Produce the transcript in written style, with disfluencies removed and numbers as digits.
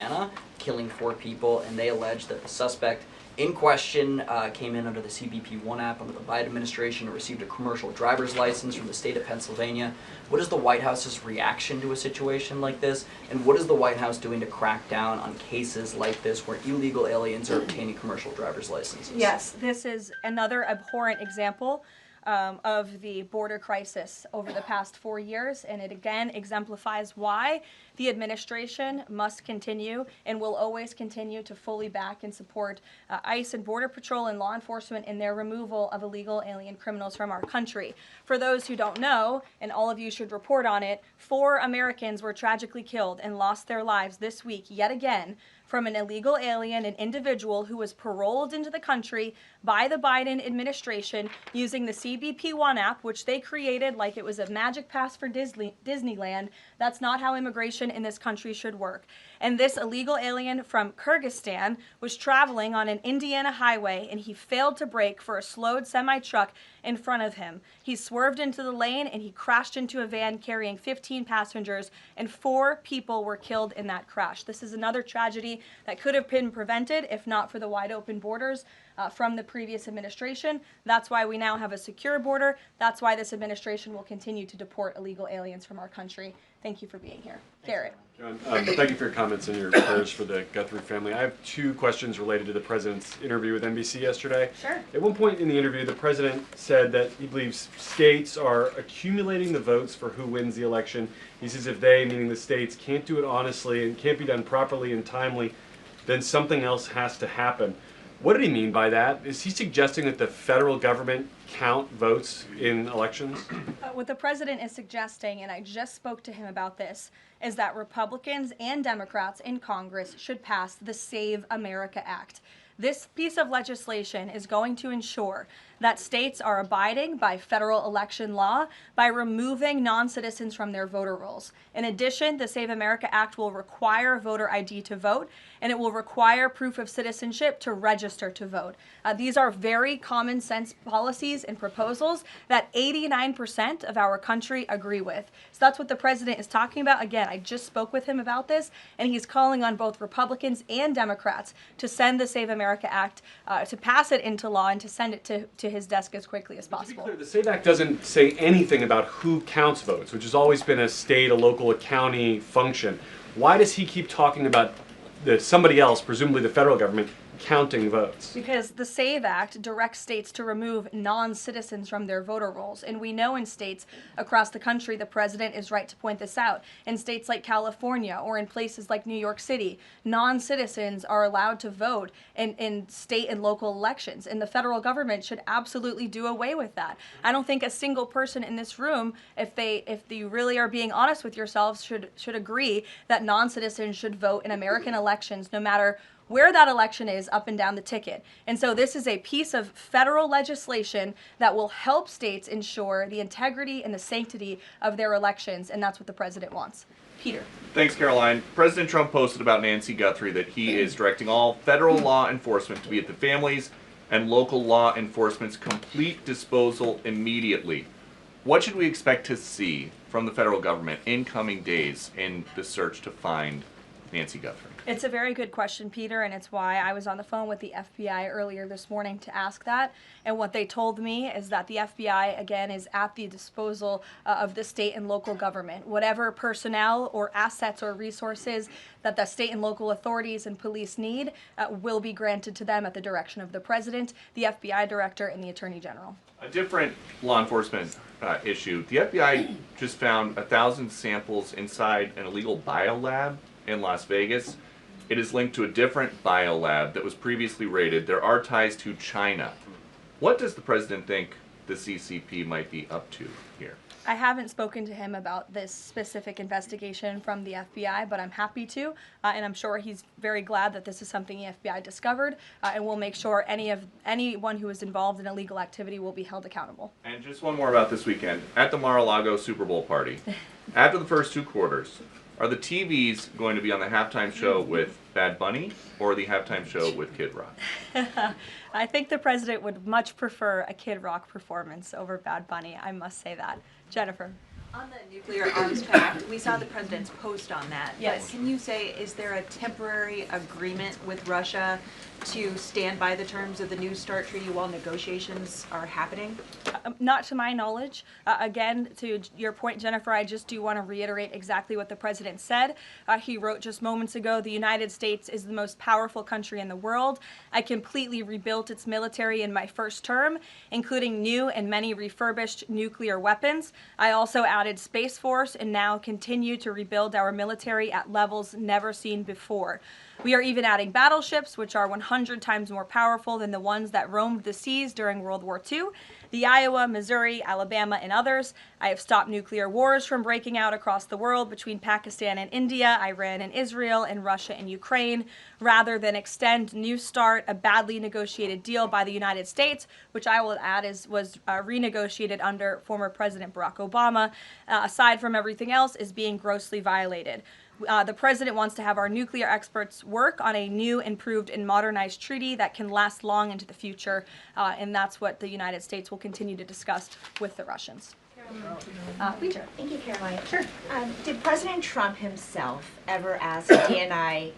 Anna, killing 4 people, and they allege that the suspect in question came in under the CBP-1 app under the Biden administration and received a commercial driver's license from the state of Pennsylvania. What is the White House's reaction to a situation like this, and what is the White House doing to crack down on cases like this where illegal aliens are obtaining commercial driver's licenses? Yes, this is another abhorrent example of the border crisis over the past 4 years, and it again exemplifies why the administration must continue and will always continue to fully back and support ICE and Border Patrol and law enforcement in their removal of illegal alien criminals from our country. For those who don't know, and all of you should report on it, 4 Americans were tragically killed and lost their lives this week yet again from an illegal alien, an individual who was paroled into the country by the Biden administration using the CBP-1 app, which they created like it was a magic pass for Disneyland. That's not how immigration in this country should work. And this illegal alien from Kyrgyzstan was traveling on an Indiana highway, and he failed to brake for a slowed semi-truck in front of him. He swerved into the lane, and he crashed into a van carrying 15 passengers, and 4 people were killed in that crash. This is another tragedy that could have been prevented if not for the wide open borders from the previous administration. That's why we now have a secure border. That's why this administration will continue to deport illegal aliens from our country. Thank you for being here. Garrett. John, thank you for your comments and your prayers for the Guthrie family. I have 2 questions related to the president's interview with NBC yesterday. Sure. At one point in the interview, the president said that he believes states are accumulating the votes for who wins the election. He says if they, meaning the states, can't do it honestly and can't be done properly and timely, then something else has to happen. What did he mean by that? Is he suggesting that the federal government count votes in elections? What the president is suggesting, and I just spoke to him about this, is that Republicans and Democrats in Congress should pass the Save America Act. This piece of legislation is going to ensure that states are abiding by federal election law by removing non-citizens from their voter rolls. In addition, the Save America Act will require voter ID to vote, and it will require proof of citizenship to register to vote. These are very common sense policies and proposals that 89% of our country agree with. So that's what the president is talking about. Again, I just spoke with him about this, and he's calling on both Republicans and Democrats to send the Save America Act, to pass it into law and to send it to his desk as quickly as possible. To be clear, the SAVE Act doesn't say anything about who counts votes, which has always been a state, a local, a county function. Why does he keep talking about somebody else, presumably the federal government, counting votes? Because the SAVE Act directs states to remove non-citizens from their voter rolls. And we know in states across the country, the president is right to point this out. In states like California or in places like New York City, non-citizens are allowed to vote in state and local elections. And the federal government should absolutely do away with that. I don't think a single person in this room, if you really are being honest with yourselves, should agree that non-citizens should vote in American elections, no matter where that election is up and down the ticket. And so this is a piece of federal legislation that will help states ensure the integrity and the sanctity of their elections, and that's what the president wants. Peter. Thanks, Caroline. President Trump posted about Nancy Guthrie that he is directing all federal law enforcement to be at the families and local law enforcement's complete disposal immediately. What should we expect to see from the federal government in coming days in the search to find Nancy Guthrie? It's a very good question, Peter, and it's why I was on the phone with the FBI earlier this morning to ask that. And what they told me is that the FBI, again, is at the disposal of the state and local government. Whatever personnel or assets or resources that the state and local authorities and police need will be granted to them at the direction of the president, the FBI director, and the attorney general. A different law enforcement issue. The FBI just found 1,000 samples inside an illegal biolab in Las Vegas. It is linked to a different biolab that was previously raided. There are ties to China. What does the president think the CCP might be up to here? I haven't spoken to him about this specific investigation from the FBI, but I'm happy to, and I'm sure he's very glad that this is something the FBI discovered, and we'll make sure anyone who is involved in illegal activity will be held accountable. And just one more about this weekend. At the Mar-a-Lago Super Bowl party, after the first 2 quarters, are the TVs going to be on the halftime show with Bad Bunny or the halftime show with Kid Rock? I think the president would much prefer a Kid Rock performance over Bad Bunny. I must say that. Jennifer. On the nuclear arms pact, we saw the president's post on that. Yes. But can you say, is there a temporary agreement with Russia to stand by the terms of the New START treaty while negotiations are happening? Not to my knowledge. Again, to your point, Jennifer, I just do want to reiterate exactly what the president said. He wrote just moments ago, the United States is the most powerful country in the world. I completely rebuilt its military in my first term, including new and many refurbished nuclear weapons. I also added Space Force and now continue to rebuild our military at levels never seen before. We are even adding battleships, which are 100 times more powerful than the ones that roamed the seas during World War II, the Iowa, Missouri, Alabama, and others. I have stopped nuclear wars from breaking out across the world between Pakistan and India, Iran and Israel, and Russia and Ukraine, rather than extend New START, a badly negotiated deal by the United States, which I will add was renegotiated under former President Barack Obama, aside from everything else, is being grossly violated. The president wants to have our nuclear experts work on a new, improved, and modernized treaty that can last long into the future, and that's what the United States will continue to discuss with the Russians. Preacher. Thank you, Caroline. Sure. Did President Trump himself ever ask DNI